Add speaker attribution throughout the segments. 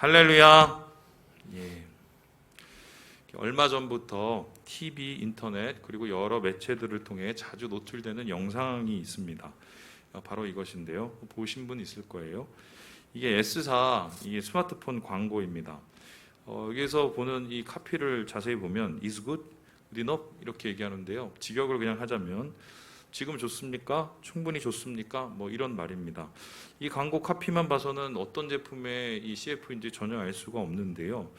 Speaker 1: 할렐루야. 예. 얼마 전부터 TV, 인터넷 그리고 여러 매체들을 통해 자주 노출되는 영상이 있습니다. 바로 이것인데요. 보신 분 있을 거예요. 이게 S사 이게 스마트폰 광고입니다. 여기서 보는 이 카피를 자세히 보면 is good, good enough 이렇게 얘기하는데요. 직역을 그냥 하자면 지금 좋습니까? 충분히 좋습니까? 뭐 이런 말입니다. 이 광고 카피만 봐서는 어떤 제품의 이 CF인지 전혀 알 수가 없는데요.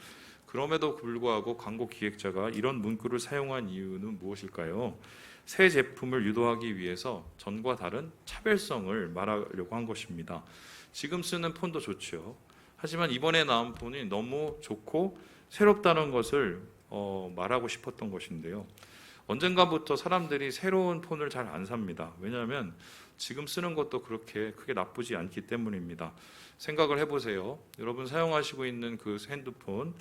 Speaker 1: 그럼에도 불구하고 광고 기획자가 이런 문구를 사용한 이유는 무엇일까요? 새 제품을 유도하기 위해서 전과 다른 차별성을 말하려고 한 것입니다. 지금 쓰는 폰도 좋죠. 하지만 이번에 나온 폰이 너무 좋고 새롭다는 것을 말하고 싶었던 것인데요. 언젠가부터 사람들이 새로운 폰을 잘 안 삽니다. 왜냐하면 지금 쓰는 것도 그렇게 크게 나쁘지 않기 때문입니다. 생각을 해보세요. 여러분 사용하시고 있는 그 핸드폰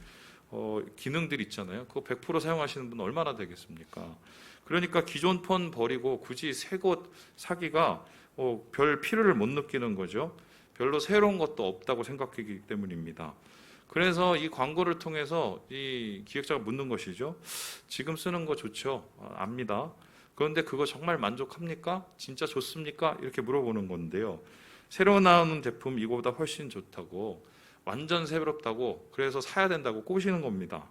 Speaker 1: 기능들 있잖아요. 그거 100% 사용하시는 분 얼마나 되겠습니까? 그러니까 기존 폰 버리고 굳이 새 것 사기가 별 필요를 못 느끼는 거죠. 별로 새로운 것도 없다고 생각하기 때문입니다. 그래서 이 광고를 통해서 이 기획자가 묻는 것이죠. 지금 쓰는 거 좋죠? 압니다. 그런데 그거 정말 만족합니까? 진짜 좋습니까? 이렇게 물어보는 건데요. 새로 나오는 제품 이거보다 훨씬 좋다고, 완전 새롭다고, 그래서 사야 된다고 꼬시는 겁니다.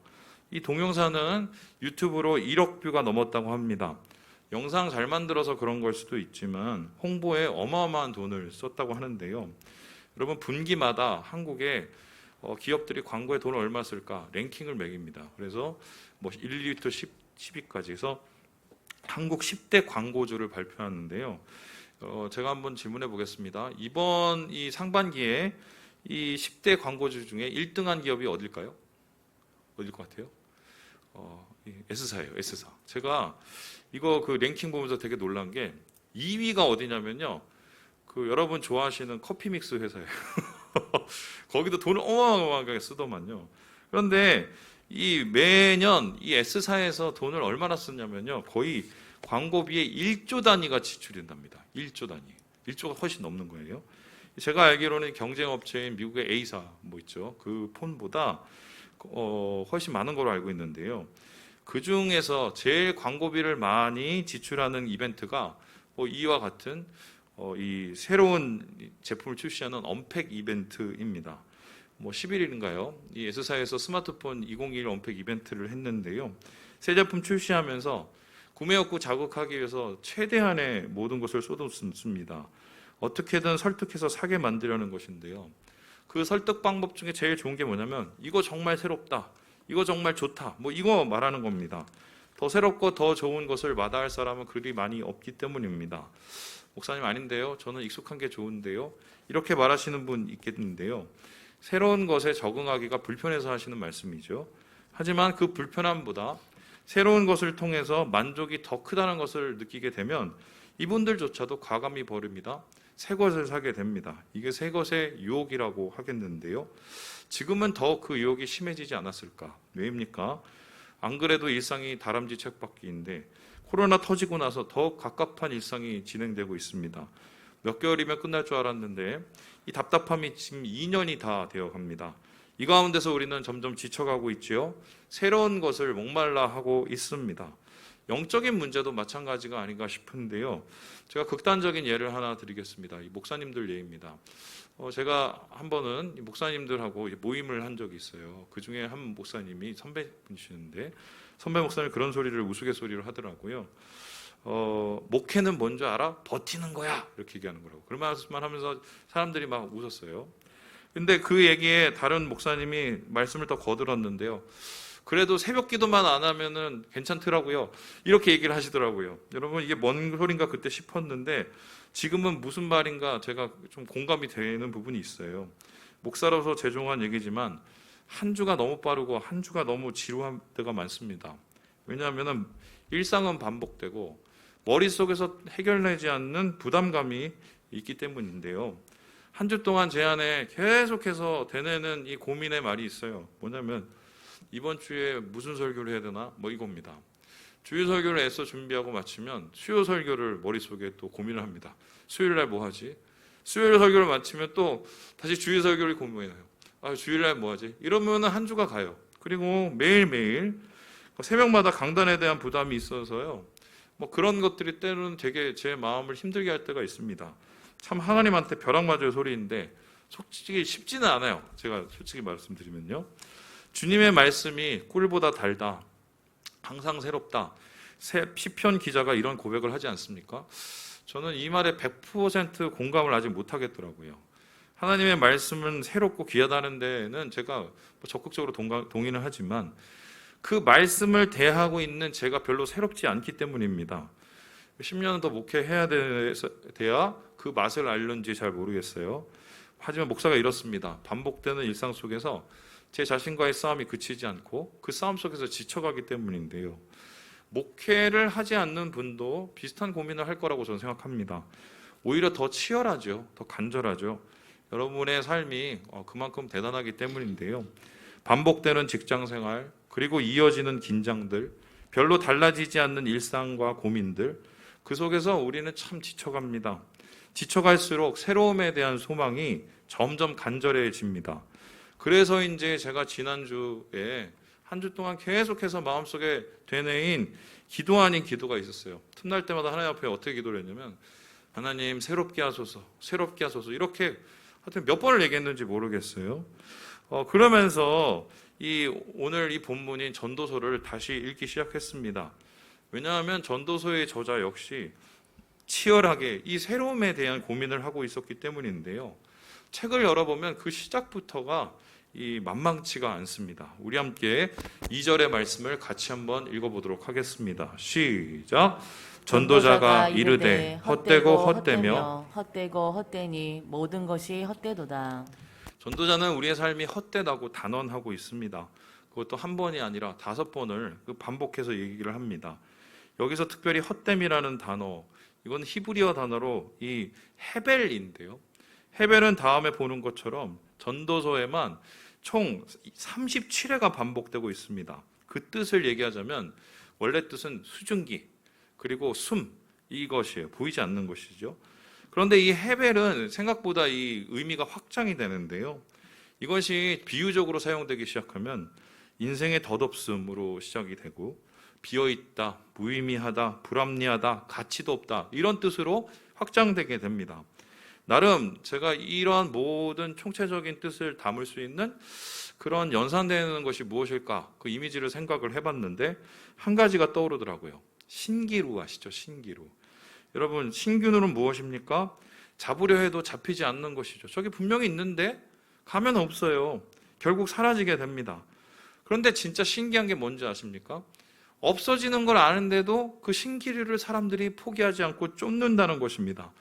Speaker 1: 이 동영상은 유튜브로 1억 뷰가 넘었다고 합니다. 영상 잘 만들어서 그런 걸 수도 있지만 홍보에 어마어마한 돈을 썼다고 하는데요. 여러분 분기마다 한국에 기업들이 광고에 돈을 얼마 쓸까 랭킹을 매깁니다. 그래서 뭐 1위부터 10위까지 해서 한국 10대 광고주를 발표하는데요. 제가 한번 질문해 보겠습니다. 이번 이 상반기에 이 10대 광고주 중에 1등한 기업이 어딜까요? 어딜 것 같아요? S사예요. S사. 제가 이거 그 랭킹 보면서 되게 놀란 게 2위가 어디냐면요. 그 여러분 좋아하시는 커피 믹스 회사예요. 거기도 돈을 어마어마하게 쓰더만요. 그런데 이 매년 이 S사에서 돈을 얼마나 쓰냐면요. 거의 광고비의 1조 단위가 지출된답니다. 1조 단위. 1조가 훨씬 넘는 거예요. 제가 알기로는 경쟁업체인 미국의 A사 뭐 있죠. 그 폰보다 훨씬 많은 걸로 알고 있는데요. 그 중에서 제일 광고비를 많이 지출하는 이벤트가 이와 같은 이 새로운 제품을 출시하는 언팩 이벤트입니다. 11일인가요? 이 S사에서 스마트폰 2021 언팩 이벤트를 했는데요. 새 제품 출시하면서 구매 욕구 자극하기 위해서 최대한의 모든 것을 쏟았습니다. 어떻게든 설득해서 사게 만들려는 것인데요. 그 설득 방법 중에 제일 좋은 게 뭐냐면 이거 정말 새롭다. 이거 정말 좋다. 이거 말하는 겁니다. 더 새롭고 더 좋은 것을 마다할 사람은 그리 많이 없기 때문입니다. 목사님 아닌데요. 저는 익숙한 게 좋은데요. 이렇게 말하시는 분 있겠는데요. 새로운 것에 적응하기가 불편해서 하시는 말씀이죠. 하지만 그 불편함보다 새로운 것을 통해서 만족이 더 크다는 것을 느끼게 되면 이분들조차도 과감히 버립니다. 새 것을 사게 됩니다. 이게 새 것의 유혹이라고 하겠는데요. 지금은 더 그 유혹이 심해지지 않았을까? 왜입니까? 안 그래도 일상이 다람쥐 쳇바퀴인데 코로나 터지고 나서 더 갑갑한 일상이 진행되고 있습니다. 몇 개월이면 끝날 줄 알았는데 이 답답함이 지금 2년이 다 되어 갑니다. 이 가운데서 우리는 점점 지쳐가고 있지요. 새로운 것을 목말라 하고 있습니다. 영적인 문제도 마찬가지가 아닌가 싶은데요. 제가 극단적인 예를 하나 드리겠습니다. 이 목사님들 예입니다. 제가 한 번은 목사님들하고 모임을 한 적이 있어요. 그 중에 한 목사님이 선배분이시는데 선배 목사님 그런 소리를 우스갯소리로 하더라고요. 목회는 뭔지 알아? 버티는 거야. 이렇게 얘기하는 거라고. 그런 말씀만 하면서 사람들이 막 웃었어요. 근데 그 얘기에 다른 목사님이 말씀을 더 거들었는데요. 그래도 새벽 기도만 안 하면은 괜찮더라고요. 이렇게 얘기를 하시더라고요. 여러분 이게 뭔 소린가 그때 싶었는데 지금은 무슨 말인가 제가 좀 공감이 되는 부분이 있어요. 목사로서 죄송한 얘기지만 한 주가 너무 빠르고 한 주가 너무 지루한 때가 많습니다. 왜냐하면 일상은 반복되고 머릿속에서 해결되지 않는 부담감이 있기 때문인데요. 한 주 동안 제 안에 계속해서 되뇌는 이 고민의 말이 있어요. 뭐냐면 이번 주에 무슨 설교를 해야 되나? 이겁니다. 주일 설교를 애써 준비하고 마치면 수요 설교를 머릿속에 또 고민을 합니다. 수요일 날 뭐 하지? 수요일 설교를 마치면 또 다시 주일 설교를 고민해요. 주일날 뭐하지? 이러면 한 주가 가요. 그리고 매일매일 새벽마다 강단에 대한 부담이 있어서요. 뭐 그런 것들이 때로는 되게 제 마음을 힘들게 할 때가 있습니다. 참 하나님한테 벼락 맞을 소리인데 솔직히 쉽지는 않아요. 제가 솔직히 말씀드리면요. 주님의 말씀이 꿀보다 달다. 항상 새롭다. 시편 기자가 이런 고백을 하지 않습니까? 저는 이 말에 100% 공감을 아직 못하겠더라고요. 하나님의 말씀은 새롭고 귀하다는 데는 제가 적극적으로 동의는 하지만 그 말씀을 대하고 있는 제가 별로 새롭지 않기 때문입니다. 10년은 더 목회해야 돼야 그 맛을 알는지 잘 모르겠어요. 하지만 목사가 이렇습니다. 반복되는 일상 속에서 제 자신과의 싸움이 그치지 않고 그 싸움 속에서 지쳐가기 때문인데요. 목회를 하지 않는 분도 비슷한 고민을 할 거라고 저는 생각합니다. 오히려 더 치열하죠. 더 간절하죠. 여러분의 삶이 그만큼 대단하기 때문인데요. 반복되는 직장생활, 그리고 이어지는 긴장들, 별로 달라지지 않는 일상과 고민들, 그 속에서 우리는 참 지쳐갑니다. 지쳐갈수록 새로움에 대한 소망이 점점 간절해집니다. 그래서 이제 제가 지난주에 한 주 동안 계속해서 마음속에 되뇌인 기도 아닌 기도가 있었어요. 틈날 때마다 하나님 앞에 어떻게 기도를 했냐면 하나님 새롭게 하소서, 새롭게 하소서 이렇게 하여튼 몇 번을 얘기했는지 모르겠어요. 그러면서 오늘 이 본문인 전도서를 다시 읽기 시작했습니다. 왜냐하면 전도서의 저자 역시 치열하게 이 새로움에 대한 고민을 하고 있었기 때문인데요. 책을 열어보면 그 시작부터가 만만치가 않습니다. 우리 함께 2절의 말씀을 같이 한번 읽어보도록 하겠습니다. 시작. 전도자가 이르되 헛되고 헛되며
Speaker 2: 헛되고 헛되니 모든 것이 헛되도다.
Speaker 1: 전도자는 우리의 삶이 헛되다고 단언하고 있습니다. 그것도 한 번이 아니라 5번을 반복해서 얘기를 합니다. 여기서 특별히 헛됨이라는 단어, 이건 히브리어 단어로 이 헤벨인데요. 헤벨은 다음에 보는 것처럼 전도서에만 총 37회가 반복되고 있습니다. 그 뜻을 얘기하자면 원래 뜻은 수증기, 그리고 숨, 이것이에요. 보이지 않는 것이죠. 그런데 이 헤벨은 생각보다 이 의미가 확장이 되는데요. 이것이 비유적으로 사용되기 시작하면 인생의 덧없음으로 시작이 되고 비어있다, 무의미하다, 불합리하다, 가치도 없다 이런 뜻으로 확장되게 됩니다. 나름 제가 이러한 모든 총체적인 뜻을 담을 수 있는 그런 연산되는 것이 무엇일까 그 이미지를 생각을 해봤는데 한 가지가 떠오르더라고요. 신기루 아시죠? 신기루. 여러분 신기루는 무엇입니까? 잡으려 해도 잡히지 않는 것이죠. 저기 분명히 있는데 가면 없어요. 결국 사라지게 됩니다. 그런데 진짜 신기한 게 뭔지 아십니까? 없어지는 걸 아는데도 그 신기루를 사람들이 포기하지 않고 쫓는다는 것입니다.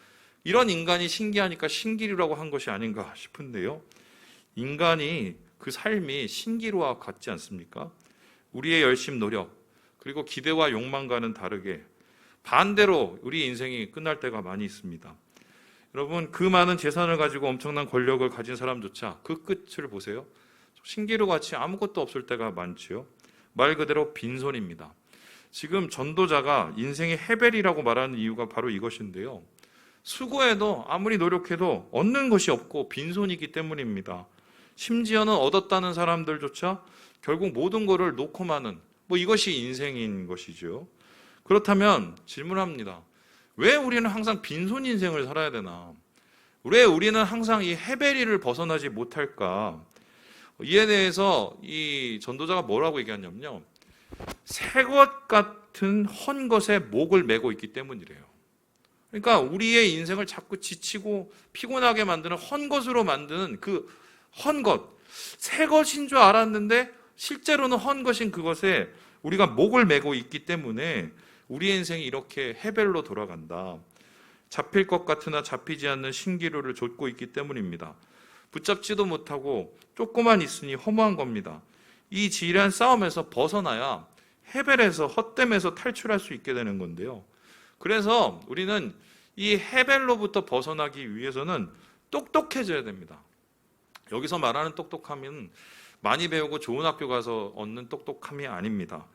Speaker 1: 이런 인간이 신기하니까 신기루라고 한 것이 아닌가 싶은데요. 인간이 그 삶이 신기루와 같지 않습니까? 우리의 열심 노력 그리고 기대와 욕망과는 다르게 반대로 우리 인생이 끝날 때가 많이 있습니다. 여러분 그 많은 재산을 가지고 엄청난 권력을 가진 사람조차 그 끝을 보세요. 신기루같이 아무것도 없을 때가 많지요. 말 그대로 빈손입니다. 지금 전도자가 인생의 헤벨이라고 말하는 이유가 바로 이것인데요. 수고해도 아무리 노력해도 얻는 것이 없고 빈손이기 때문입니다. 심지어는 얻었다는 사람들조차 결국 모든 것을 놓고 마는 이것이 인생인 것이죠. 그렇다면 질문합니다. 왜 우리는 항상 빈손 인생을 살아야 되나? 왜 우리는 항상 이 헤벨이를 벗어나지 못할까? 이에 대해서 이 전도자가 뭐라고 얘기하냐면요. 새 것 같은 헌 것에 목을 메고 있기 때문이래요. 그러니까 우리의 인생을 자꾸 지치고 피곤하게 만드는 헌 것으로 만드는 그 헌 것, 새 것인 줄 알았는데 실제로는 헌 것인 그것에 우리가 목을 메고 있기 때문에 우리의 인생이 이렇게 헤벨로 돌아간다. 잡힐 것 같으나 잡히지 않는 신기루를 좇고 있기 때문입니다. 붙잡지도 못하고 쫓고만 있으니 허무한 겁니다. 이 지리한 싸움에서 벗어나야 헤벨에서 헛됨에서 탈출할 수 있게 되는 건데요. 그래서 우리는 이 헤벨로부터 벗어나기 위해서는 똑똑해져야 됩니다. 여기서 말하는 똑똑함은 많이 배우고 좋은 학교 가서 얻는 똑똑함이 아닙니다.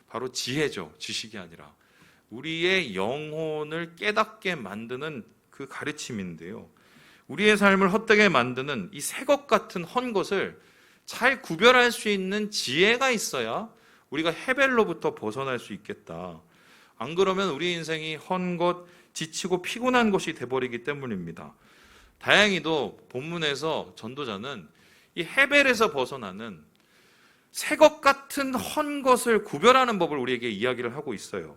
Speaker 1: 바로 지혜죠. 지식이 아니라. 우리의 영혼을 깨닫게 만드는 그 가르침인데요. 우리의 삶을 헛되게 만드는 이 새 것 같은 헌 것을 잘 구별할 수 있는 지혜가 있어야 우리가 해벨로부터 벗어날 수 있겠다. 안 그러면 우리 인생이 헌 것, 지치고 피곤한 것이 돼버리기 때문입니다. 다행히도 본문에서 전도자는 이 해벨에서 벗어나는 새 것 같은 헌 것을 구별하는 법을 우리에게 이야기를 하고 있어요.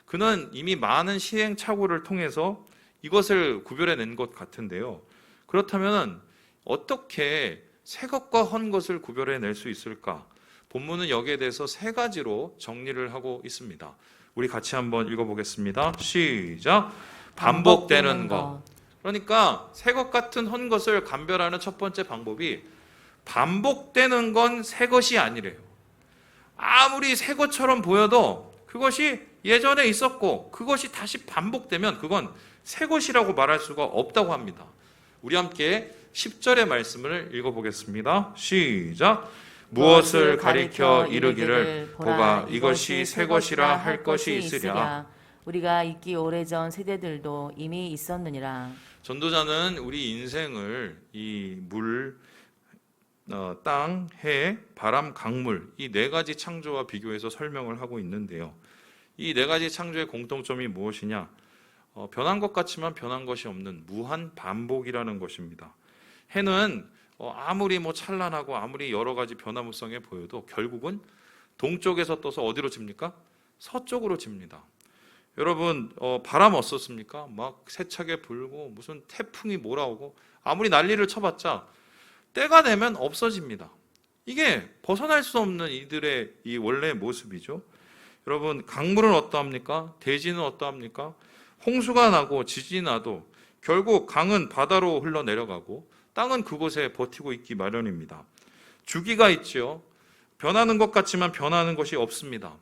Speaker 1: 그는 이미 많은 시행착오를 통해서 이것을 구별해낸 것 같은데요. 그렇다면 어떻게 새 것과 헌 것을 구별해낼 수 있을까? 본문은 여기에 대해서 세 가지로 정리를 하고 있습니다. 우리 같이 한번 읽어보겠습니다. 시작. 반복되는 것. 그러니까 새 것 같은 헌 것을 감별하는 첫 번째 방법이 반복되는 건 새 것이 아니래요. 아무리 새 것처럼 보여도 그것이 예전에 있었고 그것이 다시 반복되면 그건 새 것이라고 말할 수가 없다고 합니다. 우리 함께 10절의 말씀을 읽어보겠습니다. 시작. 무엇을 가리켜 이르기를 보가 이것이 새 것이라 할 것이 있으랴.
Speaker 2: 우리가 있기 오래전 세대들도 이미 있었느니라.
Speaker 1: 전도자는 우리 인생을 이 물, 땅, 해, 바람, 강물 이 네 가지 창조와 비교해서 설명을 하고 있는데요. 이 네 가지 창조의 공통점이 무엇이냐? 변한 것 같지만 변한 것이 없는 무한 반복이라는 것입니다. 해는 아무리 찬란하고 아무리 여러 가지 변화무쌍해 보여도 결국은 동쪽에서 떠서 어디로 집니까? 서쪽으로 집니다. 여러분 바람 어떻습니까? 막 세차게 불고 무슨 태풍이 몰아오고 아무리 난리를 쳐봤자 때가 되면 없어집니다. 이게 벗어날 수 없는 이들의 이 원래 모습이죠. 여러분 강물은 어떠합니까? 대지는 어떠합니까? 홍수가 나고 지진이 나도 결국 강은 바다로 흘러내려가고 땅은 그곳에 버티고 있기 마련입니다. 주기가 있죠. 변하는 것 같지만 변하는 것이 없습니다.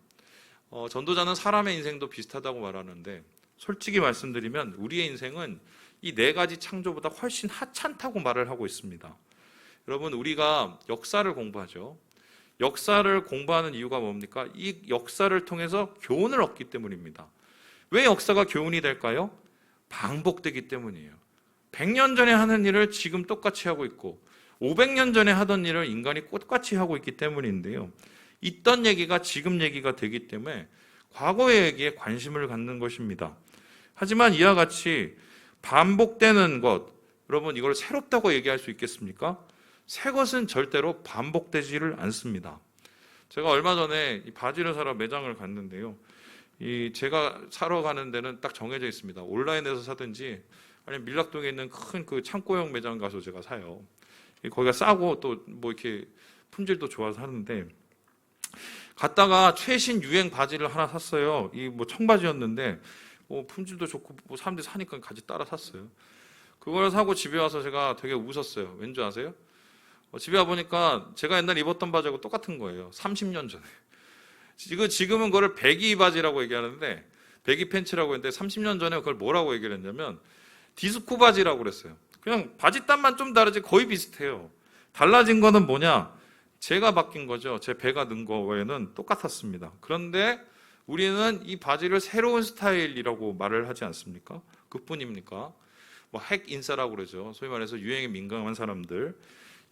Speaker 1: 전도자는 사람의 인생도 비슷하다고 말하는데 솔직히 말씀드리면 우리의 인생은 이 네 가지 창조보다 훨씬 하찮다고 말을 하고 있습니다. 여러분 우리가 역사를 공부하죠. 역사를 공부하는 이유가 뭡니까? 이 역사를 통해서 교훈을 얻기 때문입니다. 왜 역사가 교훈이 될까요? 반복되기 때문이에요. 100년 전에 하는 일을 지금 똑같이 하고 있고 500년 전에 하던 일을 인간이 똑같이 하고 있기 때문인데요. 있던 얘기가 지금 얘기가 되기 때문에 과거의 얘기에 관심을 갖는 것입니다. 하지만 이와 같이 반복되는 것, 여러분 이걸 새롭다고 얘기할 수 있겠습니까? 새 것은 절대로 반복되지를 않습니다. 제가 얼마 전에 이 바지를 사러 매장을 갔는데요. 제가 사러 가는 데는 딱 정해져 있습니다. 온라인에서 사든지 아니면 밀락동에 있는 큰 그 창고형 매장 가서 제가 사요. 거기가 싸고 또 이렇게 품질도 좋아서 하는데 갔다가 최신 유행 바지를 하나 샀어요. 청바지였는데 품질도 좋고 사람들이 사니까 같이 따라 샀어요. 그걸 사고 집에 와서 제가 되게 웃었어요. 왠지 아세요? 집에 와보니까 제가 옛날에 입었던 바지하고 똑같은 거예요. 30년 전에. 지금은 그거를 배기 바지라고 얘기하는데 배기 팬츠라고 했는데 30년 전에 그걸 뭐라고 얘기를 했냐면 디스코 바지라고 그랬어요. 그냥 바지단만 좀 다르지 거의 비슷해요. 달라진 거는 뭐냐? 제가 바뀐 거죠. 제 배가 는 거 외에는 똑같았습니다. 그런데 우리는 이 바지를 새로운 스타일이라고 말을 하지 않습니까? 그뿐입니까? 핵 인싸라고 그러죠. 소위 말해서 유행에 민감한 사람들.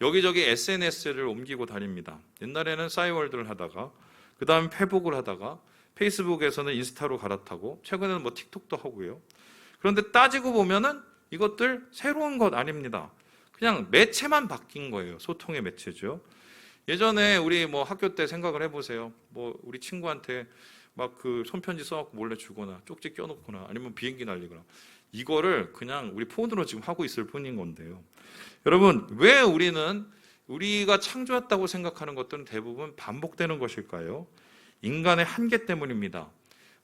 Speaker 1: 여기저기 SNS를 옮기고 다닙니다. 옛날에는 싸이월드를 하다가 그 다음에 페북을 하다가 페이스북에서는 인스타로 갈아타고 최근에는 틱톡도 하고요. 그런데 따지고 보면은 이것들 새로운 것 아닙니다. 그냥 매체만 바뀐 거예요. 소통의 매체죠. 예전에 우리 학교 때 생각을 해보세요. 우리 친구한테 그 손편지 써갖고 몰래 주거나 쪽지 껴놓거나 아니면 비행기 날리거나 이거를 그냥 우리 폰으로 지금 하고 있을 뿐인 건데요. 여러분 왜 우리가 창조했다고 생각하는 것들은 대부분 반복되는 것일까요? 인간의 한계 때문입니다.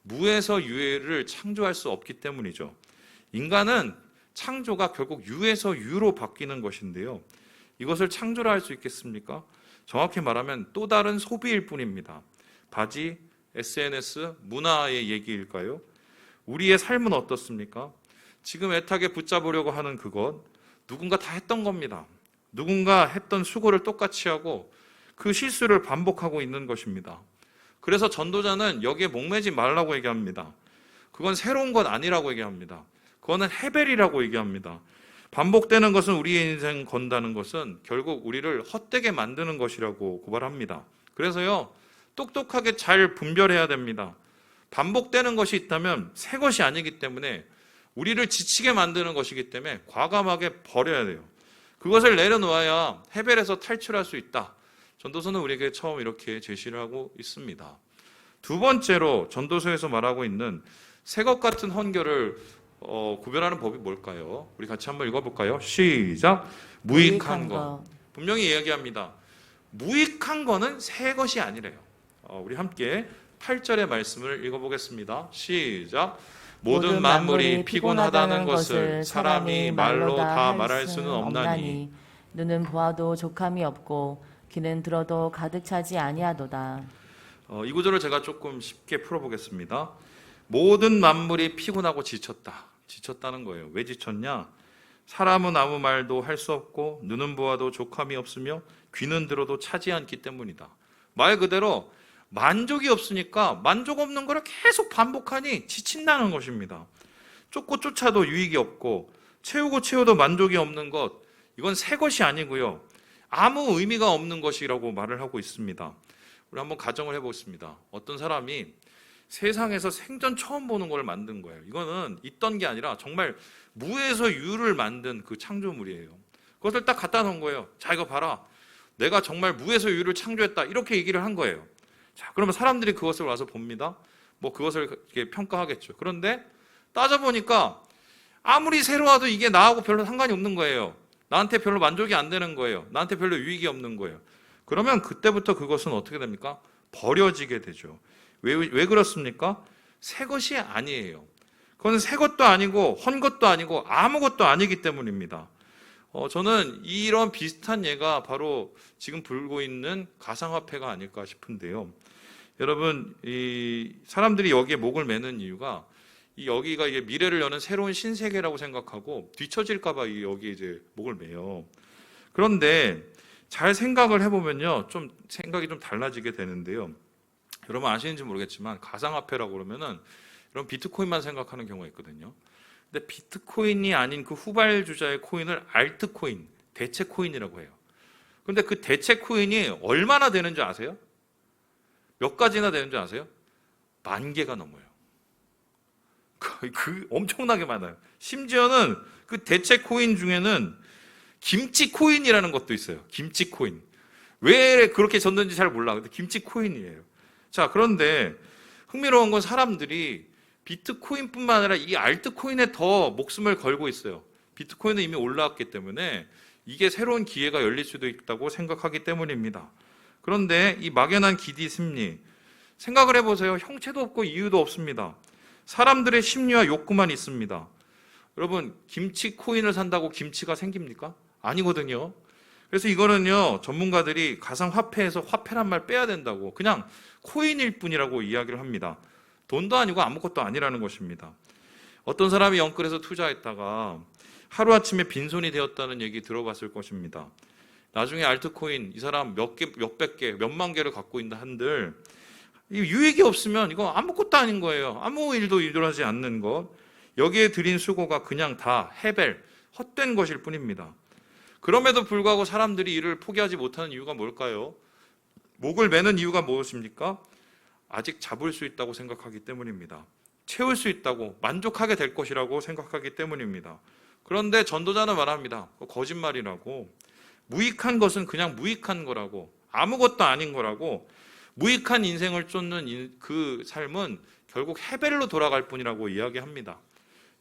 Speaker 1: 무에서 유를 창조할 수 없기 때문이죠. 인간은 창조가 결국 유에서 유로 바뀌는 것인데요. 이것을 창조라 할 수 있겠습니까? 정확히 말하면 또 다른 소비일 뿐입니다. 바지, SNS, 문화의 얘기일까요? 우리의 삶은 어떻습니까? 지금 애타게 붙잡으려고 하는 그것 누군가 다 했던 겁니다. 누군가 했던 수고를 똑같이 하고 그 실수를 반복하고 있는 것입니다. 그래서 전도자는 여기에 목매지 말라고 얘기합니다. 그건 새로운 것 아니라고 얘기합니다. 그거는 헤벨이라고 얘기합니다. 반복되는 것은 우리의 인생 건다는 것은 결국 우리를 헛되게 만드는 것이라고 고발합니다. 그래서요, 똑똑하게 잘 분별해야 됩니다. 반복되는 것이 있다면 새 것이 아니기 때문에 우리를 지치게 만드는 것이기 때문에 과감하게 버려야 돼요. 그것을 내려놓아야 헤벨에서 탈출할 수 있다. 전도서는 우리에게 처음 이렇게 제시를 하고 있습니다. 두 번째로 전도서에서 말하고 있는 새것 같은 헌결을 구별하는 법이 뭘까요? 우리 같이 한번 읽어볼까요? 시작. 무익한 것. 분명히 이야기합니다. 무익한 거는 새 것이 아니래요. 우리 함께 8절의 말씀을 읽어보겠습니다. 시작. 모든 만물이 피곤하다는 것을 사람이 말로 다 말할 수는 없나니
Speaker 2: 눈은 보아도 족함이 없고 귀는 들어도 가득 차지 아니하도다.
Speaker 1: 이 구절을 제가 조금 쉽게 풀어보겠습니다. 모든 만물이 피곤하고 지쳤다는 거예요. 왜 지쳤냐? 사람은 아무 말도 할 수 없고 눈은 보아도 족함이 없으며 귀는 들어도 차지 않기 때문이다. 말 그대로 만족이 없으니까 만족 없는 거를 계속 반복하니 지친다는 것입니다. 쫓고 쫓아도 유익이 없고 채우고 채워도 만족이 없는 것, 이건 새 것이 아니고요, 아무 의미가 없는 것이라고 말을 하고 있습니다. 우리 한번 가정을 해보겠습니다. 어떤 사람이 세상에서 생전 처음 보는 걸 만든 거예요. 이거는 있던 게 아니라 정말 무에서 유를 만든 그 창조물이에요. 그것을 딱 갖다 놓은 거예요. 자, 이거 봐라. 내가 정말 무에서 유를 창조했다. 이렇게 얘기를 한 거예요. 자, 그러면 사람들이 그것을 와서 봅니다. 뭐 그것을 이렇게 평가하겠죠. 그런데 따져보니까 아무리 새로워도 이게 나하고 별로 상관이 없는 거예요. 나한테 별로 만족이 안 되는 거예요. 나한테 별로 유익이 없는 거예요. 그러면 그때부터 그것은 어떻게 됩니까? 버려지게 되죠. 왜 그렇습니까? 새 것이 아니에요. 그건 새 것도 아니고 헌 것도 아니고 아무것도 아니기 때문입니다. 저는 이런 비슷한 예가 바로 지금 불고 있는 가상화폐가 아닐까 싶은데요. 여러분, 이 사람들이 여기에 목을 매는 이유가 여기가 이게 미래를 여는 새로운 신세계라고 생각하고 뒤처질까봐 여기에 이제 목을 매요. 그런데 잘 생각을 해보면요, 좀 생각이 좀 달라지게 되는데요. 여러분 아시는지 모르겠지만 가상화폐라고 그러면은 여러분 비트코인만 생각하는 경우가 있거든요. 근데 비트코인이 아닌 그 후발주자의 코인을 알트코인, 대체 코인이라고 해요. 그런데 그 대체 코인이 얼마나 되는지 아세요? 몇 가지나 되는지 아세요? 10,000개가 넘어요. 그 엄청나게 많아요. 심지어는 그 대체 코인 중에는 김치 코인이라는 것도 있어요. 김치 코인. 왜 그렇게 졌는지 잘 몰라. 근데 김치 코인이에요. 자, 그런데 흥미로운 건 사람들이 비트코인뿐만 아니라 이 알트코인에 더 목숨을 걸고 있어요. 비트코인은 이미 올라왔기 때문에 이게 새로운 기회가 열릴 수도 있다고 생각하기 때문입니다. 그런데 이 막연한 기대 심리, 생각을 해보세요. 형체도 없고 이유도 없습니다. 사람들의 심리와 욕구만 있습니다. 여러분, 김치 코인을 산다고 김치가 생깁니까? 아니거든요. 그래서 이거는요, 전문가들이 가상화폐에서 화폐란 말 빼야 된다고, 그냥 코인일 뿐이라고 이야기를 합니다. 돈도 아니고 아무것도 아니라는 것입니다. 어떤 사람이 영끌에서 투자했다가 하루아침에 빈손이 되었다는 얘기 들어봤을 것입니다. 나중에 알트코인, 이 사람 몇백 개, 몇만 개를 갖고 있는 한들 유익이 없으면 이거 아무것도 아닌 거예요. 아무 일도 일어나지 않는 것. 여기에 들인 수고가 그냥 다 헤벨, 헛된 것일 뿐입니다. 그럼에도 불구하고 사람들이 이를 포기하지 못하는 이유가 뭘까요? 목을 매는 이유가 무엇입니까? 아직 잡을 수 있다고 생각하기 때문입니다. 채울 수 있다고, 만족하게 될 것이라고 생각하기 때문입니다. 그런데 전도자는 말합니다. 거짓말이라고. 무익한 것은 그냥 무익한 거라고, 아무것도 아닌 거라고, 무익한 인생을 쫓는 그 삶은 결국 헤벨로 돌아갈 뿐이라고 이야기합니다.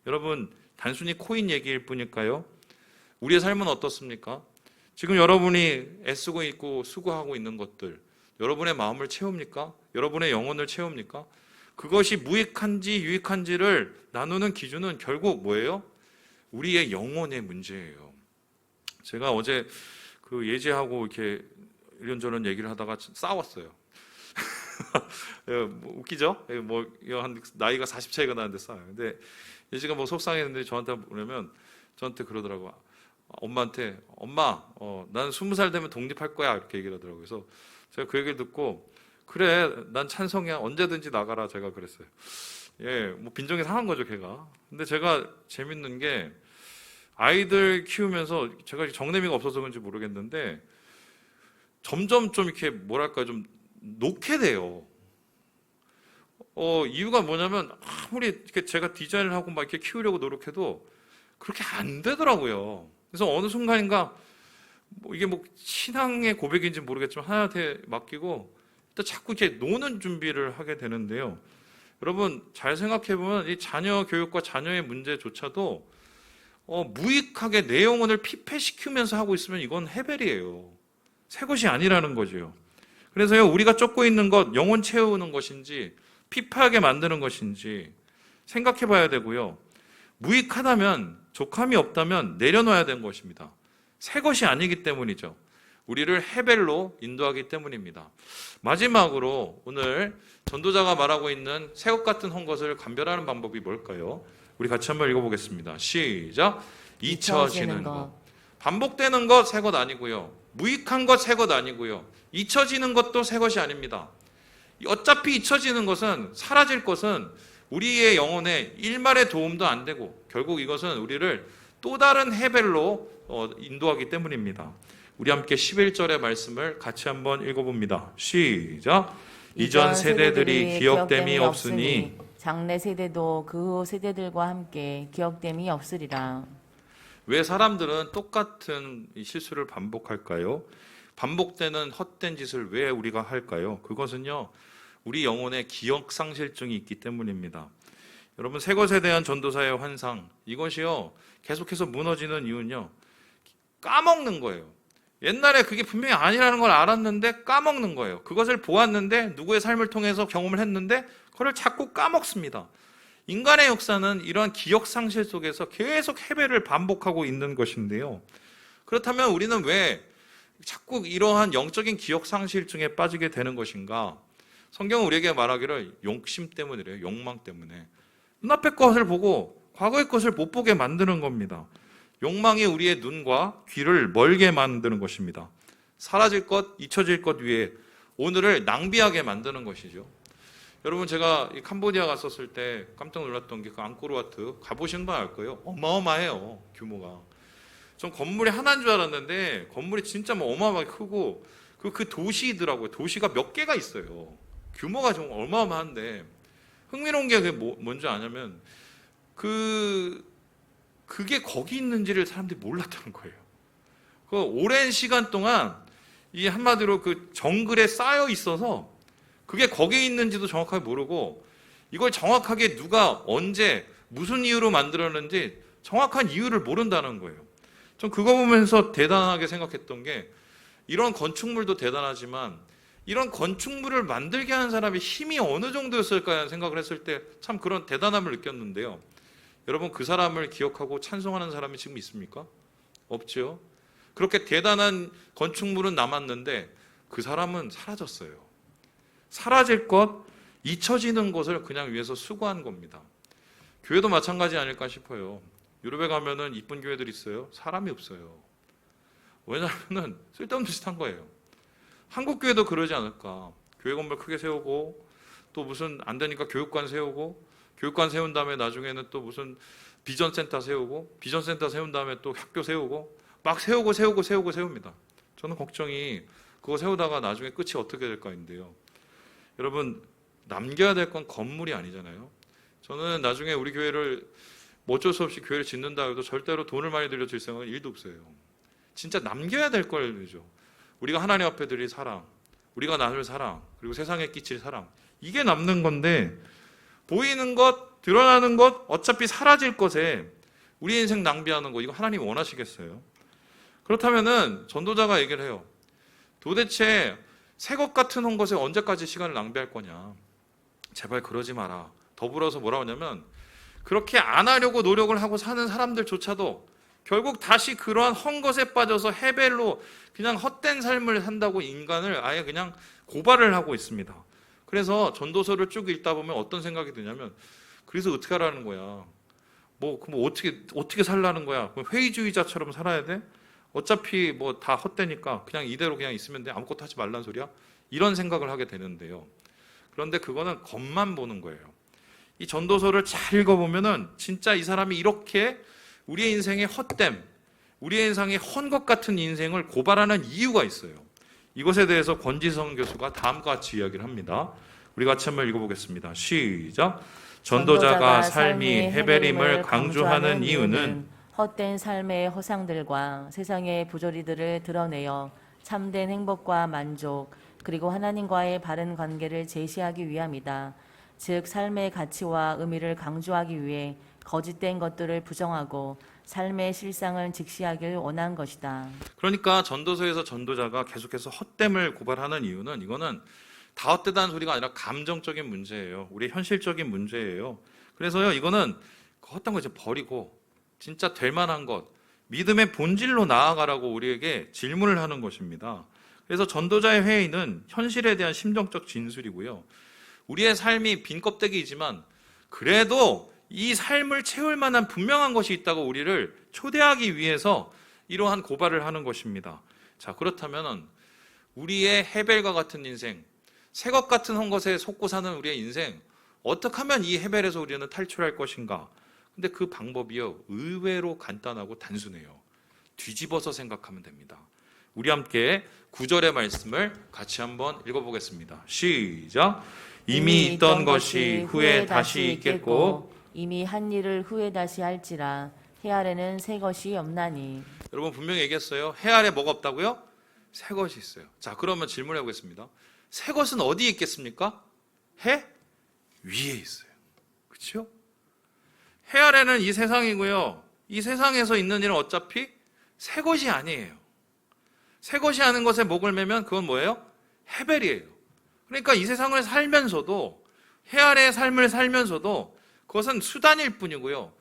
Speaker 1: 여러분, 단순히 코인 얘기일 뿐일까요? 우리의 삶은 어떻습니까? 지금 여러분이 애쓰고 있고 수고하고 있는 것들, 여러분의 마음을 채웁니까? 여러분의 영혼을 채웁니까? 그것이 무익한지 유익한지를 나누는 기준은 결국 뭐예요? 우리의 영혼의 문제예요. 제가 어제 그 예지하고 이렇게 이런저런 얘기를 하다가 싸웠어요. 뭐 웃기죠? 뭐 한 나이가 40 차이가 나는데 싸워요. 근데 예지가 뭐 속상했는데 저한테 보내면 저한테 그러더라고. 엄마한테, 엄마, 난 20살 되면 독립할 거야, 이렇게 얘기를 하더라고요. 그래서 제가 그 얘기를 듣고, 그래, 난 찬성이야, 언제든지 나가라, 제가 그랬어요. 예, 뭐 빈정이 상한 거죠, 걔가. 근데 제가 재밌는 게 아이들 키우면서 제가 정내미가 없어서 그런지 모르겠는데 점점 좀 이렇게 뭐랄까 좀 놓게 돼요. 이유가 뭐냐면 아무리 이렇게 제가 디자인을 하고 막 이렇게 키우려고 노력해도 그렇게 안 되더라고요. 그래서 어느 순간인가 이게 뭐 신앙의 고백인지 모르겠지만 하나한테 맡기고 일단 자꾸 이렇게 노는 준비를 하게 되는데요. 여러분 잘 생각해 보면 이 자녀 교육과 자녀의 문제조차도 무익하게 내 영혼을 피폐시키면서 하고 있으면 이건 해벨이에요. 새 것이 아니라는 거죠. 그래서요, 우리가 쫓고 있는 것, 영혼 채우는 것인지 피폐하게 만드는 것인지 생각해 봐야 되고요. 무익하다면, 족함이 없다면 내려놔야 되는 것입니다. 새 것이 아니기 때문이죠. 우리를 해벨로 인도하기 때문입니다. 마지막으로 오늘 전도자가 말하고 있는 새것 같은 헛것을 감별하는 방법이 뭘까요? 우리 같이 한번 읽어보겠습니다. 시작. 잊혀지는 것. 반복되는 것 새 것 아니고요. 무익한 것 새 것 아니고요. 잊혀지는 것도 새 것이 아닙니다. 어차피 잊혀지는 것은, 사라질 것은 우리의 영혼에 일말의 도움도 안 되고 결국 이것은 우리를 또 다른 해벨로 인도하기 때문입니다. 우리 함께 11절의 말씀을 같이 한번 읽어봅니다. 시작. 이전 세대들이 기억됨이 없으니
Speaker 2: 장래 세대도 그 후 세대들과 함께 기억됨이 없으리라.
Speaker 1: 왜 사람들은 똑같은 실수를 반복할까요? 반복되는 헛된 짓을 왜 우리가 할까요? 그것은요, 우리 영혼에 기억상실증이 있기 때문입니다. 여러분, 새 것에 대한 전도사의 환상, 이것이요 계속해서 무너지는 이유는요, 까먹는 거예요. 옛날에 그게 분명히 아니라는 걸 알았는데 까먹는 거예요. 그것을 보았는데 누구의 삶을 통해서 경험을 했는데 그걸 자꾸 까먹습니다. 인간의 역사는 이러한 기억상실 속에서 계속 해배를 반복하고 있는 것인데요. 그렇다면 우리는 왜 자꾸 이러한 영적인 기억상실증에 빠지게 되는 것인가? 성경은 우리에게 말하기를 욕심 때문이래요. 욕망 때문에. 눈앞의 것을 보고 과거의 것을 못 보게 만드는 겁니다. 욕망이 우리의 눈과 귀를 멀게 만드는 것입니다. 사라질 것, 잊혀질 것 위에 오늘을 낭비하게 만드는 것이죠. 여러분, 제가 이 캄보디아 갔었을 때 깜짝 놀랐던 게 그 앙코르와트 가보신 분 알 거예요. 어마어마해요, 규모가. 전 건물이 하나인 줄 알았는데 건물이 진짜 뭐 어마어마하게 크고 그 도시더라고요. 도시가 몇 개가 있어요. 규모가 좀 어마어마한데 흥미로운 게 뭔지 아냐면 그게 거기 있는지를 사람들이 몰랐다는 거예요. 그 오랜 시간 동안 이 한마디로 그 정글에 쌓여 있어서 그게 거기에 있는지도 정확하게 모르고 이걸 정확하게 누가 언제 무슨 이유로 만들었는지 정확한 이유를 모른다는 거예요. 전 그거 보면서 대단하게 생각했던 게 이런 건축물도 대단하지만 이런 건축물을 만들게 하는 사람의 힘이 어느 정도였을까 하는 생각을 했을 때 참 그런 대단함을 느꼈는데요. 여러분, 그 사람을 기억하고 찬송하는 사람이 지금 있습니까? 없죠. 그렇게 대단한 건축물은 남았는데 그 사람은 사라졌어요. 사라질 것, 잊혀지는 것을 그냥 위해서 수고한 겁니다. 교회도 마찬가지 아닐까 싶어요. 유럽에 가면은 이쁜 교회들 있어요. 사람이 없어요. 왜냐하면 쓸데없는 짓 한 거예요. 한국 교회도 그러지 않을까. 교회 건물 크게 세우고 또 무슨 안 되니까 교육관 세우고 교육관 세운 다음에 나중에는 또 무슨 비전센터 세우고 비전센터 세운 다음에 또 학교 세우고 막 세웁니다. 저는 걱정이 그거 세우다가 나중에 끝이 어떻게 될까인데요. 여러분, 남겨야 될 건 건물이 아니잖아요. 저는 나중에 우리 교회를 뭐 어쩔 수 없이 교회를 짓는다 해도 절대로 돈을 많이 들여줄 생각은 1도 없어요. 진짜 남겨야 될 걸죠. 우리가 하나님 앞에 드릴 사랑, 우리가 나눌 사랑, 그리고 세상에 끼칠 사랑, 이게 남는 건데 보이는 것, 드러나는 것, 어차피 사라질 것에 우리 인생 낭비하는 거, 이거 하나님 원하시겠어요? 그렇다면은 전도자가 얘기를 해요. 도대체 새 것 같은 한 것에 언제까지 시간을 낭비할 거냐? 제발 그러지 마라. 더불어서 뭐라고 하냐면 그렇게 안 하려고 노력을 하고 사는 사람들조차도 결국 다시 그러한 헛 것에 빠져서 해벨로 그냥 헛된 삶을 산다고 인간을 아예 그냥 고발을 하고 있습니다. 그래서 전도서를 쭉 읽다 보면 어떤 생각이 드냐면 그래서 어떻게 하라는 거야? 그럼 어떻게 살라는 거야? 그럼 회의주의자처럼 살아야 돼? 어차피 뭐 다 헛되니까 그냥 이대로 그냥 있으면 돼. 아무것도 하지 말란 소리야? 이런 생각을 하게 되는데요. 그런데 그거는 겉만 보는 거예요. 이 전도서를 잘 읽어보면은 진짜 이 사람이 이렇게 우리의 인생의 헛됨, 우리의 인생의 헌 것 같은 인생을 고발하는 이유가 있어요. 이것에 대해서 권지성 교수가 다음과 같이 이야기를 합니다. 우리 같이 한번 읽어보겠습니다. 시작. 전도자가 삶이 헤베림을 강조하는 이유는
Speaker 2: 헛된 삶의 허상들과 세상의 부조리들을 드러내어 참된 행복과 만족 그리고 하나님과의 바른 관계를 제시하기 위함이다. 즉 삶의 가치와 의미를 강조하기 위해 거짓된 것들을 부정하고 삶의 실상을 직시하길 원한 것이다.
Speaker 1: 그러니까 전도서에서 전도자가 계속해서 헛됨을 고발하는 이유는 이거는 다 헛되다는 소리가 아니라 감정적인 문제예요. 우리의 현실적인 문제예요. 그래서요, 이거는 헛된 거 이제 버리고 진짜 될 만한 것, 믿음의 본질로 나아가라고 우리에게 질문을 하는 것입니다. 그래서 전도자의 회의는 현실에 대한 심정적 진술이고요. 우리의 삶이 빈 껍데기이지만 그래도 이 삶을 채울 만한 분명한 것이 있다고 우리를 초대하기 위해서 이러한 고발을 하는 것입니다. 자, 그렇다면 우리의 헤벨과 같은 인생, 새것 같은 한 것에 속고 사는 우리의 인생, 어떻게 하면 이 헤벨에서 우리는 탈출할 것인가? 근데 그 방법이요, 의외로 간단하고 단순해요. 뒤집어서 생각하면 됩니다. 우리 함께 9절의 말씀을 같이 한번 읽어보겠습니다. 시작. 이미 있던 것이 후에 다시 있겠고
Speaker 2: 이미 한 일을 후에 다시 할지라 해 아래는 새 것이 없나니.
Speaker 1: 여러분 분명히 얘기했어요. 해 아래 뭐가 없다고요? 새 것이 있어요. 자, 그러면 질문해 보겠습니다. 새 것은 어디에 있겠습니까? 해 위에 있어요. 그렇죠? 해 아래는 이 세상이고요. 이 세상에서 있는 일은 어차피 새 것이 아니에요. 새 것이 아닌 것에 목을 매면 그건 뭐예요? 헤벨이에요. 그러니까 이 세상을 살면서도, 해 아래의 삶을 살면서도 그것은 수단일 뿐이고요.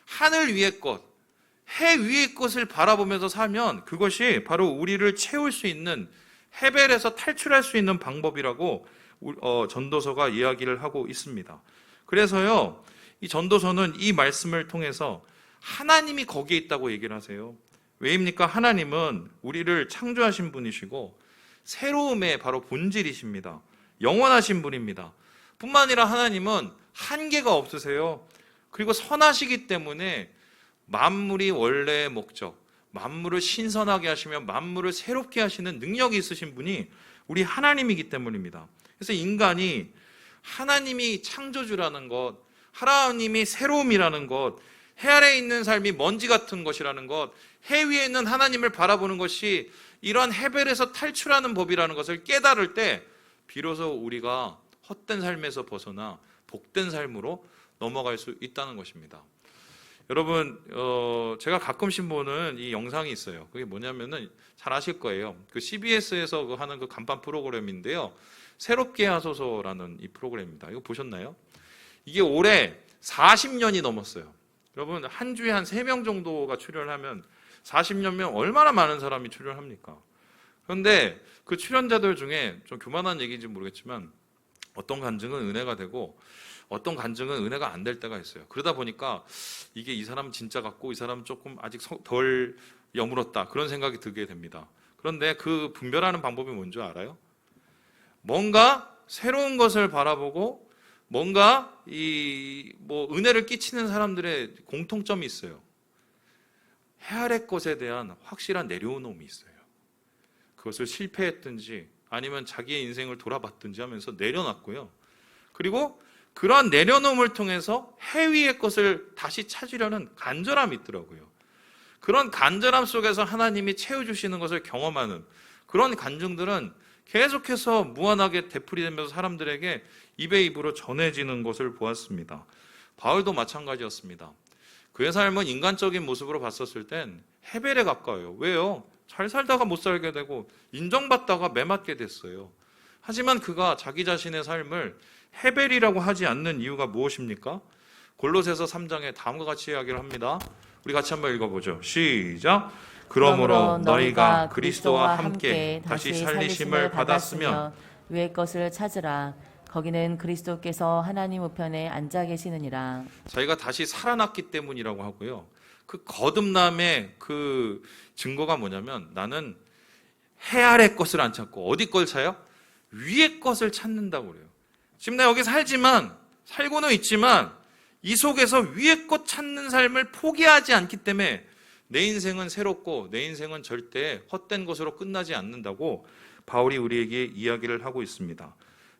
Speaker 1: 하늘 위의 것, 해 위의 것을 바라보면서 살면 그것이 바로 우리를 채울 수 있는, 헤벨에서 탈출할 수 있는 방법이라고 전도서가 이야기를 하고 있습니다. 그래서요, 이 전도서는 이 말씀을 통해서 하나님이 거기에 있다고 얘기를 하세요. 왜입니까? 하나님은 우리를 창조하신 분이시고 새로움의 바로 본질이십니다. 영원하신 분입니다. 뿐만 아니라 하나님은 한계가 없으세요. 그리고 선하시기 때문에 만물이 원래의 목적, 만물을 신선하게 하시며 만물을 새롭게 하시는 능력이 있으신 분이 우리 하나님이기 때문입니다. 그래서 인간이 하나님이 창조주라는 것, 하나님이 새로움이라는 것, 해 아래에 있는 삶이 먼지 같은 것이라는 것, 해 위에 있는 하나님을 바라보는 것이 이러한 헤벨에서 탈출하는 법이라는 것을 깨달을 때 비로소 우리가 헛된 삶에서 벗어나 복된 삶으로 넘어갈 수 있다는 것입니다. 여러분, 제가 가끔씩 보는 이 영상이 있어요. 그게 뭐냐면은 잘 아실 거예요. 그 CBS에서 하는 그 간판 프로그램인데요. 새롭게 하소서라는 이 프로그램입니다. 이거 보셨나요? 이게 올해 40년이 넘었어요. 여러분, 한 주에 한 3명 정도가 출연하면 40년면 얼마나 많은 사람이 출연합니까? 그런데 그 출연자들 중에 좀 교만한 얘기인지 모르겠지만 어떤 간증은 은혜가 되고 어떤 간증은 은혜가 안 될 때가 있어요. 그러다 보니까 이게 이 사람은 진짜 같고 이 사람은 조금 아직 덜 여물었다, 그런 생각이 들게 됩니다. 그런데 그 분별하는 방법이 뭔지 알아요? 뭔가 새로운 것을 바라보고 뭔가 은혜를 끼치는 사람들의 공통점이 있어요. 해 아래 것에 대한 확실한 내려놓음이 있어요. 그것을 실패했든지 아니면 자기의 인생을 돌아봤든지 하면서 내려놨고요. 그리고 그러한 내려놓음을 통해서 해 위의 것을 다시 찾으려는 간절함이 있더라고요. 그런 간절함 속에서 하나님이 채워주시는 것을 경험하는 그런 간증들은 계속해서 무한하게 되풀이되면서 사람들에게 입에 입으로 전해지는 것을 보았습니다. 바울도 마찬가지였습니다. 그의 삶은 인간적인 모습으로 봤었을 땐 헤벨에 가까워요. 왜요? 잘 살다가 못 살게 되고 인정받다가 매맞게 됐어요. 하지만 그가 자기 자신의 삶을 헤벨이라고 하지 않는 이유가 무엇입니까? 골로새서 3장에 다음과 같이 이야기를 합니다. 우리 같이 한번 읽어보죠. 시작. 그러므로 너희가 그리스도와 함께 다시 살리심을 받았으면
Speaker 2: 위의 것을 찾으라. 거기는 그리스도께서 하나님 우편에 앉아 계시느니라.
Speaker 1: 저희가 다시 살아났기 때문이라고 하고요. 그 거듭남의 그 증거가 뭐냐면 나는 해 아래 것을 안 찾고 어디 걸 찾아요? 위의 것을 찾는다고 그래요. 지금 나 여기 살고는 있지만 이 속에서 위의 것 찾는 삶을 포기하지 않기 때문에 내 인생은 새롭고 내 인생은 절대 헛된 것으로 끝나지 않는다고 바울이 우리에게 이야기를 하고 있습니다.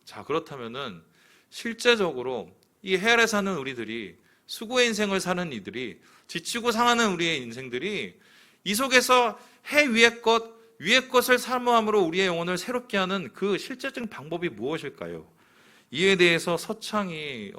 Speaker 1: 자, 그렇다면은 실제적으로 이 헬에 사는 우리들이, 수고의 인생을 사는 이들이, 지치고 상하는 우리의 인생들이 이 속에서 해 위의 것을 사모함으로 우리의 영혼을 새롭게 하는 그 실제적인 방법이 무엇일까요? 이에 대해서 서창희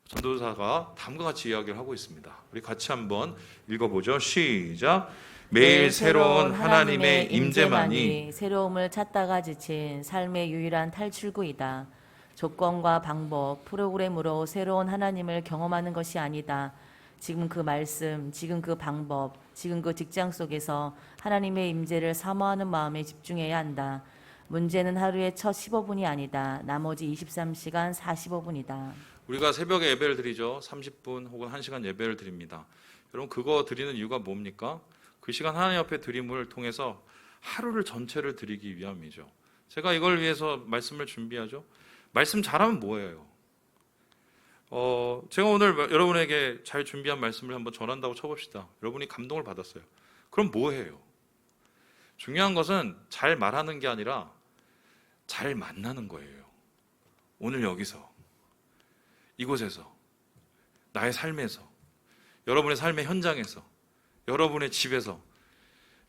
Speaker 1: 전도사가 다음과 같이 이야기를 하고 있습니다. 우리 같이 한번 읽어보죠. 시작. 매일 새로운 하나님의 임재만이
Speaker 2: 새로움을 찾다가 지친 삶의 유일한 탈출구이다. 조건과 방법, 프로그램으로 새로운 하나님을 경험하는 것이 아니다. 지금 그 말씀, 지금 그 방법, 지금 그 직장 속에서 하나님의 임재를 사모하는 마음에 집중해야 한다. 문제는 하루의 첫 15분이 아니다. 나머지 23시간 45분이다.
Speaker 1: 우리가 새벽에 예배를 드리죠. 30분 혹은 1시간 예배를 드립니다. 여러분, 그거 드리는 이유가 뭡니까? 그 시간 하나님 앞에 드림을 통해서 하루를 전체를 드리기 위함이죠. 제가 이걸 위해서 말씀을 준비하죠. 말씀 잘하면 뭐예요? 제가 오늘 여러분에게 잘 준비한 말씀을 한번 전한다고 쳐봅시다. 여러분이 감동을 받았어요. 그럼 뭐해요? 중요한 것은 잘 말하는 게 아니라 잘 만나는 거예요. 오늘 여기서, 이곳에서, 나의 삶에서, 여러분의 삶의 현장에서, 여러분의 집에서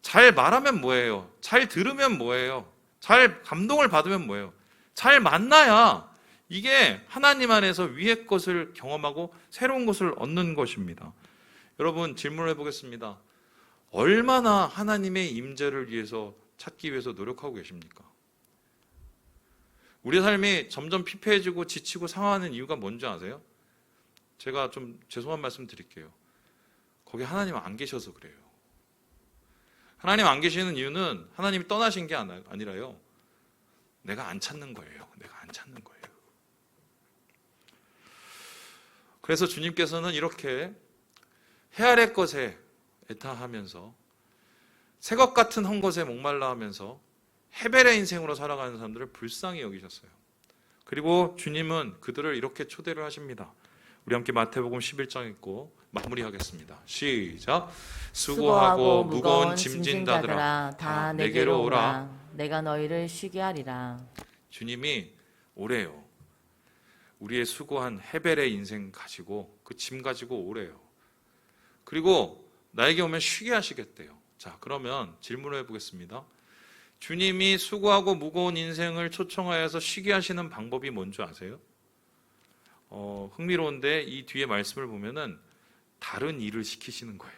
Speaker 1: 잘 말하면 뭐예요? 잘 들으면 뭐예요? 잘 감동을 받으면 뭐예요? 잘 만나야 이게 하나님 안에서 위의 것을 경험하고 새로운 것을 얻는 것입니다. 여러분, 질문을 해보겠습니다. 얼마나 하나님의 임재를 위해서 찾기 위해서 노력하고 계십니까? 우리 삶이 점점 피폐해지고 지치고 상하는 이유가 뭔지 아세요? 제가 좀 죄송한 말씀 드릴게요. 거기 하나님 안 계셔서 그래요. 하나님 안 계시는 이유는 하나님이 떠나신 게 아니라요. 내가 안 찾는 거예요. 내가 안 찾는 거예요. 그래서 주님께서는 이렇게 해 아래 것에 애타하면서 새것 같은 헛 것에 목말라 하면서 헤벨의 인생으로 살아가는 사람들을 불쌍히 여기셨어요. 그리고 주님은 그들을 이렇게 초대를 하십니다. 우리 함께 마태복음 11장 읽고 마무리하겠습니다. 시작. 수고하고 무거운 짐진 자들아 다 내게로 오라.
Speaker 2: 내가 너희를 쉬게 하리라.
Speaker 1: 주님이 오래요. 우리의 수고한 헤벨의 인생 가지고 그 짐 가지고 오래요. 그리고 나에게 오면 쉬게 하시겠대요. 자, 그러면 질문을 해보겠습니다. 주님이 수고하고 무거운 인생을 초청하여서 쉬게 하시는 방법이 뭔지 아세요? 흥미로운데 이 뒤에 말씀을 보면은 다른 일을 시키시는 거예요.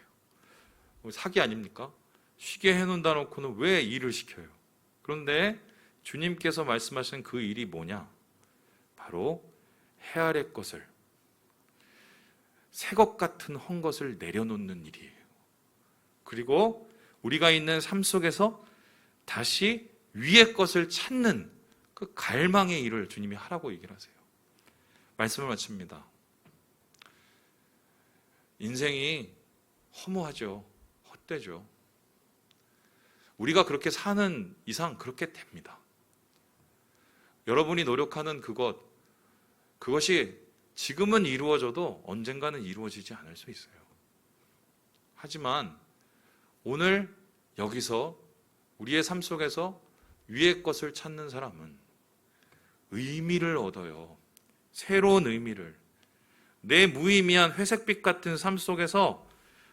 Speaker 1: 사기 아닙니까? 쉬게 해놓는다 놓고는 왜 일을 시켜요? 그런데 주님께서 말씀하신 그 일이 뭐냐? 바로 해 아래 것을, 새것 같은 헛 것을 내려놓는 일이에요. 그리고 우리가 있는 삶 속에서 다시 위의 것을 찾는 그 갈망의 일을 주님이 하라고 얘기를 하세요. 말씀을 마칩니다. 인생이 허무하죠. 헛되죠. 우리가 그렇게 사는 이상 그렇게 됩니다. 여러분이 노력하는 그것이 지금은 이루어져도 언젠가는 이루어지지 않을 수 있어요. 하지만 오늘 여기서 우리의 삶 속에서 위의 것을 찾는 사람은 의미를 얻어요. 새로운 의미를. 내 무의미한 회색빛 같은 삶 속에서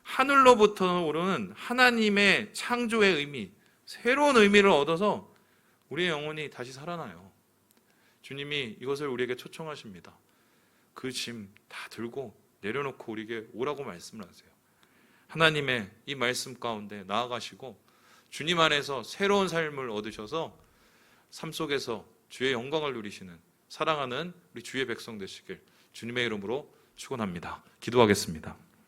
Speaker 1: 하늘로부터 오르는 하나님의 창조의 의미, 새로운 의미를 얻어서 우리의 영혼이 다시 살아나요. 주님이 이것을 우리에게 초청하십니다. 그 짐 다 들고 내려놓고 우리에게 오라고 말씀을 하세요. 하나님의 이 말씀 가운데 나아가시고 주님 안에서 새로운 삶을 얻으셔서 삶 속에서 주의 영광을 누리시는 사랑하는 우리 주의 백성 되시길 주님의 이름으로 축원합니다. 기도하겠습니다.